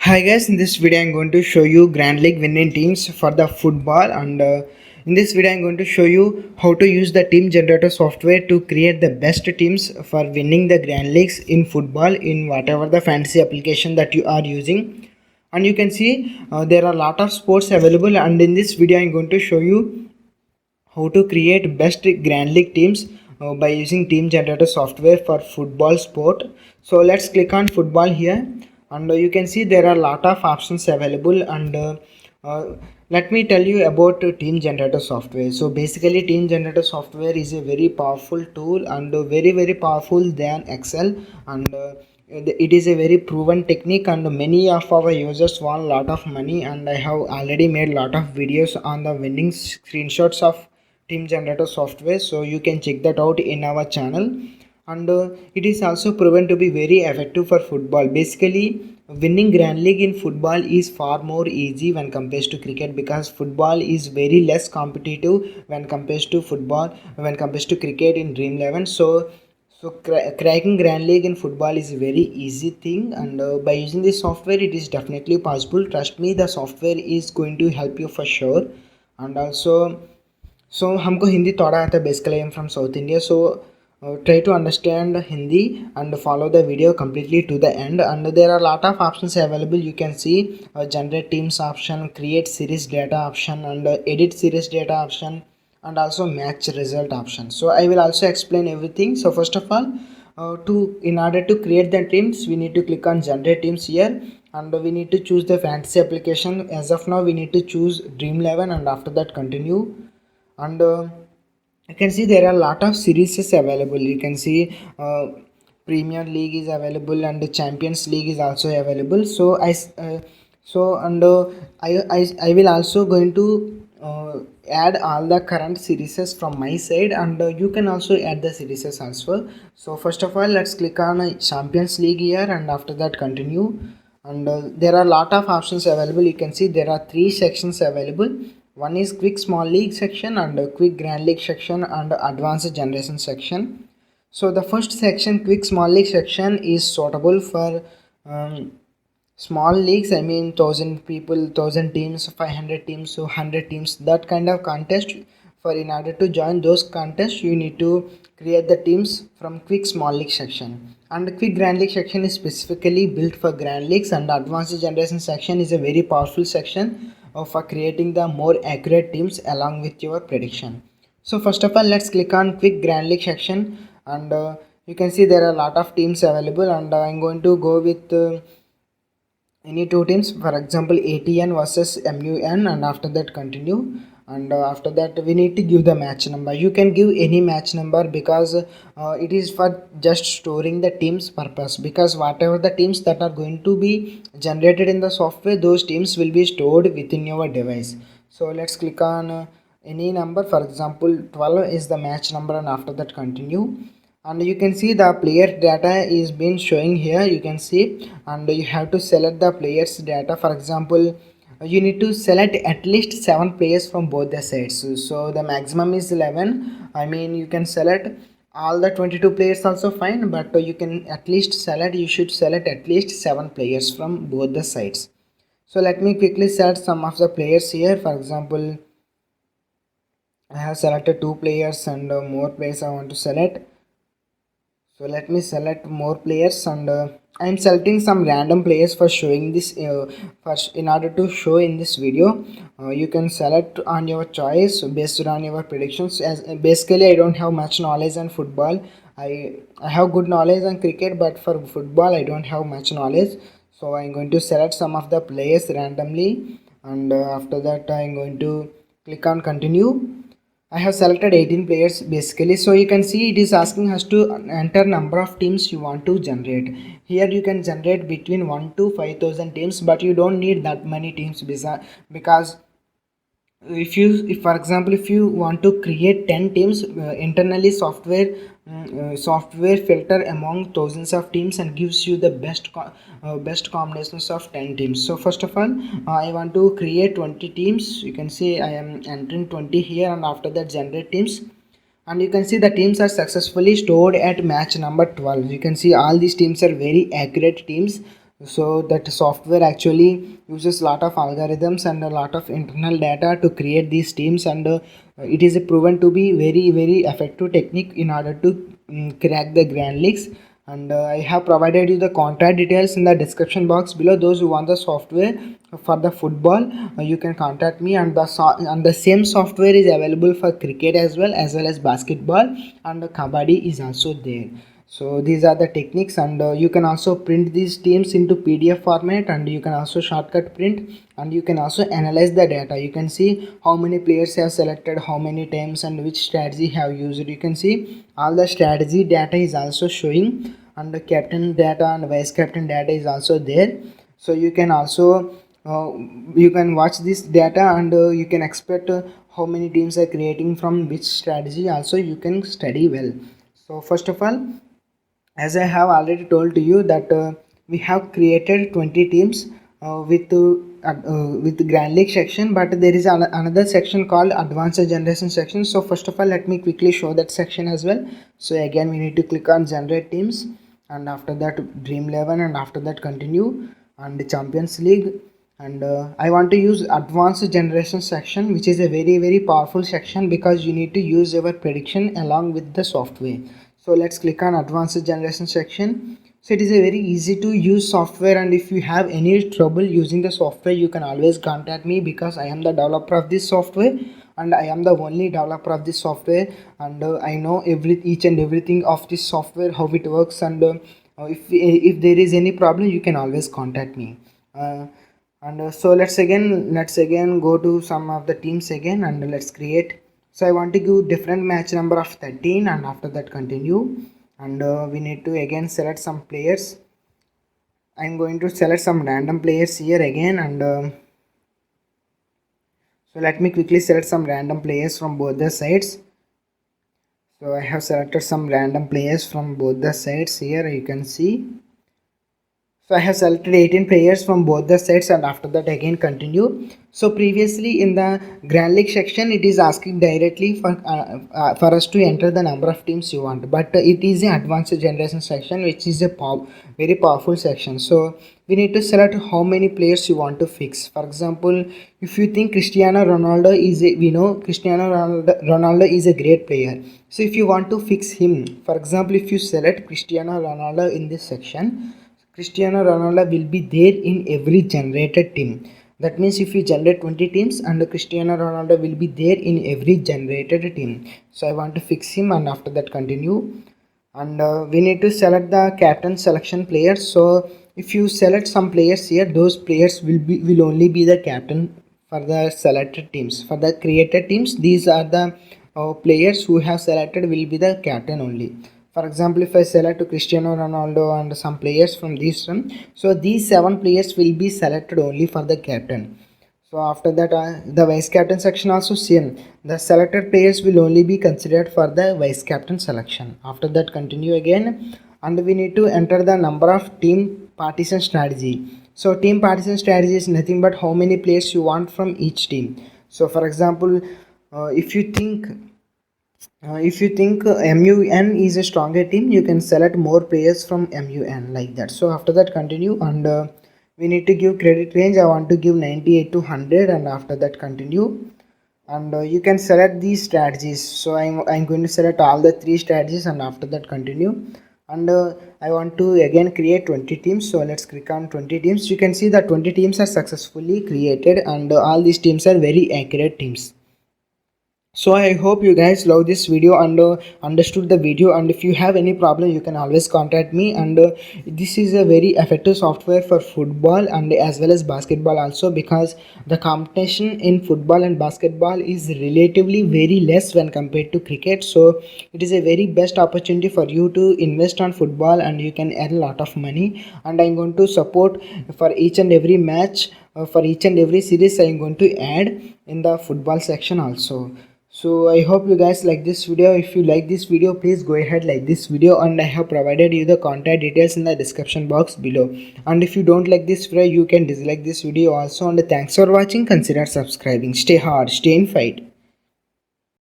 Hi guys, in this video I'm going to show you Grand League winning teams for the football, and in this video I'm going to show you how to use the team generator software to create the best teams for winning the Grand Leagues in football in whatever the fantasy application that you are using. And you can see there are a lot of sports available, and in this video I'm going to show you how to create best Grand League teams by using team generator software for football sport. So let's click on football here, and you can see there are a lot of options available, and uh, let me tell you about team generator software. So basically team generator software is a very powerful tool, and very powerful than Excel, and it is a very proven technique, and many of our users want a lot of money, and I have already made a lot of videos on the winning screenshots of team generator software, so you can check that out in our channel. And it is also proven to be very effective for football. Basically winning Grand League in football is far more easy when compared to cricket, because football is very less competitive when compared to cricket in Dream 11. So cracking Grand League in football is a very easy thing, and by using this software it is definitely possible. Trust me, the software is going to help you for sure. And also, so हमको हिंदी थोड़ा आता है, basically I am from south India, so try to understand Hindi and follow the video completely to the end. And there are a lot of options available. You can see generate teams option, create series data option, and edit series data option, and also match result option. So I will also explain everything. So first of all, in order to create the teams, we need to click on generate teams here, and we need to choose the fantasy application. As of now we need to choose Dream 11, and after that continue. And you can see there are a lot of series available. You can see Premier League is available, and the Champions League is also available. So I will also going to add all the current series from my side, and you can also add the series as well. So first of all, let's click on Champions League here, and after that continue. And there are a lot of options available. You can see there are three sections available. One is quick small league section, and quick grand league section, and advanced generation section. So the first section, quick small league section, is suitable for small leagues. I mean 1000 people, 1000 teams, 500 teams, so 100 teams, that kind of contest. For in order to join those contests, you need to create the teams from quick small league section. And the quick grand league section is specifically built for grand leagues, and advanced generation section is a very powerful section for creating the more accurate teams along with your prediction. So first of all, let's click on quick grand league section, and you can see there are a lot of teams available, and I'm going to go with any two teams, for example ATN versus MUN, and after that continue. And after that we need to give the match number. You can give any match number, because it is for just storing the teams purpose, because whatever the teams that are going to be generated in the software, those teams will be stored within your device. So let's click on any number. For example 12 is the match number, and after that continue. And you can see the player data is been showing here, you can see. And you have to select the players data. For example, you need to select at least 7 players from both the sides. So the maximum is 11. I mean you can select all the 22 players also fine, but you can at least select, you should select at least 7 players from both the sides. So let me quickly select some of the players here. For example, I have selected 2 players, and more players I want to select. So let me select more players, and I am selecting some random players for showing this first in order to show in this video. You can select on your choice based on your predictions. As basically I don't have much knowledge on football. I have good knowledge on cricket, but for football I don't have much knowledge. So I'm going to select some of the players randomly, and after that I'm going to click on continue. I have selected 18 players basically. So you can see it is asking us to enter number of teams you want to generate. Here you can generate between 1 to 5000 teams, but you don't need that many teams, because if for example if you want to create 10 teams, internally software filter among thousands of teams and gives you the best combinations of 10 teams. So first of all, I want to create 20 teams. You can see I am entering 20 here, and after that generate teams. And you can see the teams are successfully stored at match number 12. You can see all these teams are very accurate teams. So that software actually uses a lot of algorithms and a lot of internal data to create these teams, and it is proven to be very effective technique in order to crack the grand leagues. And I have provided you the contact details in the description box below. Those who want the software for the football, you can contact me, and the same software is available for cricket as well as basketball, and kabaddi is also there. So these are the techniques, and you can also print these teams into PDF format, and you can also shortcut print, and you can also analyze the data. You can see how many players have selected, how many times, and which strategy have used. You can see all the strategy data is also showing, and the captain data and vice captain data is also there. So you can also you can watch this data, and you can expect how many teams are creating from which strategy. Also you can study well. So first of all, as I have already told to you that we have created 20 teams with Grand League section, but there is another section called Advanced Generation section. So first of all, let me quickly show that section as well. So again, we need to click on Generate Teams, and after that Dream 11, and after that Continue, and the Champions League. And I want to use Advanced Generation section, which is a very powerful section because you need to use your prediction along with the software. So let's click on Advanced Generation section. So it is a very easy to use software, and if you have any trouble using the software, you can always contact me because I am the developer of this software, and I am the only developer of this software, and I know each and everything of this software, how it works, and if there is any problem, you can always contact me. So let's again go to some of the teams again, and let's create. So I want to give different match number of 13, and after that Continue, and we need to again select some players. I'm going to select some random players here again, and so let me quickly select some random players from both the sides. So I have selected some random players from both the sides. Here you can see. So I have selected 18 players from both the sides, and after that again Continue. So previously in the Grand League section, it is asking directly for us to enter the number of teams you want, but it is an Advanced Generation section, which is a very powerful section. So we need to select how many players you want to fix. For example, if you think Cristiano Ronaldo we know Cristiano Ronaldo is a great player. So if you want to fix him, for example, if you select Cristiano Ronaldo in this section, Cristiano Ronaldo will be there in every generated team. That means if you generate 20 teams, and Cristiano Ronaldo will be there in every generated team. So I want to fix him, and after that Continue. And we need to select the captain selection players. So if you select some players here, those players will only be the captain for the selected teams. For the created teams, these are the players who have selected will be the captain only. For example, if I select Cristiano Ronaldo and some players from this one, so these 7 players will be selected only for the captain. So after that, the vice captain section also same. The selected players will only be considered for the vice captain selection. After that Continue again, and we need to enter the number of team partition strategy. So team partition strategy is nothing but how many players you want from each team. So for example, if you think MUN is a stronger team, you can select more players from MUN like that. So after that Continue, and we need to give credit range. I want to give 98 to 100, and after that Continue, and you can select these strategies. So I'm going to select all the 3 strategies, and after that Continue, and I want to again create 20 teams. So let's click on 20 teams. You can see that 20 teams are successfully created, and all these teams are very accurate teams. So I hope you guys love this video and understood the video, and if you have any problem, you can always contact me. And this is a very effective software for football and as well as basketball also, because the competition in football and basketball is relatively very less when compared to cricket. So it is a very best opportunity for you to invest on football, and you can earn a lot of money. And I'm going to support for each and every match, for each and every series I'm going to add in the football section also. So I hope you guys like this video. If you like this video, please go ahead like this video, and I have provided you the contact details in the description box below. And if you don't like this video, you can dislike this video also. And thanks for watching. Consider subscribing. Stay hard, stay in fight.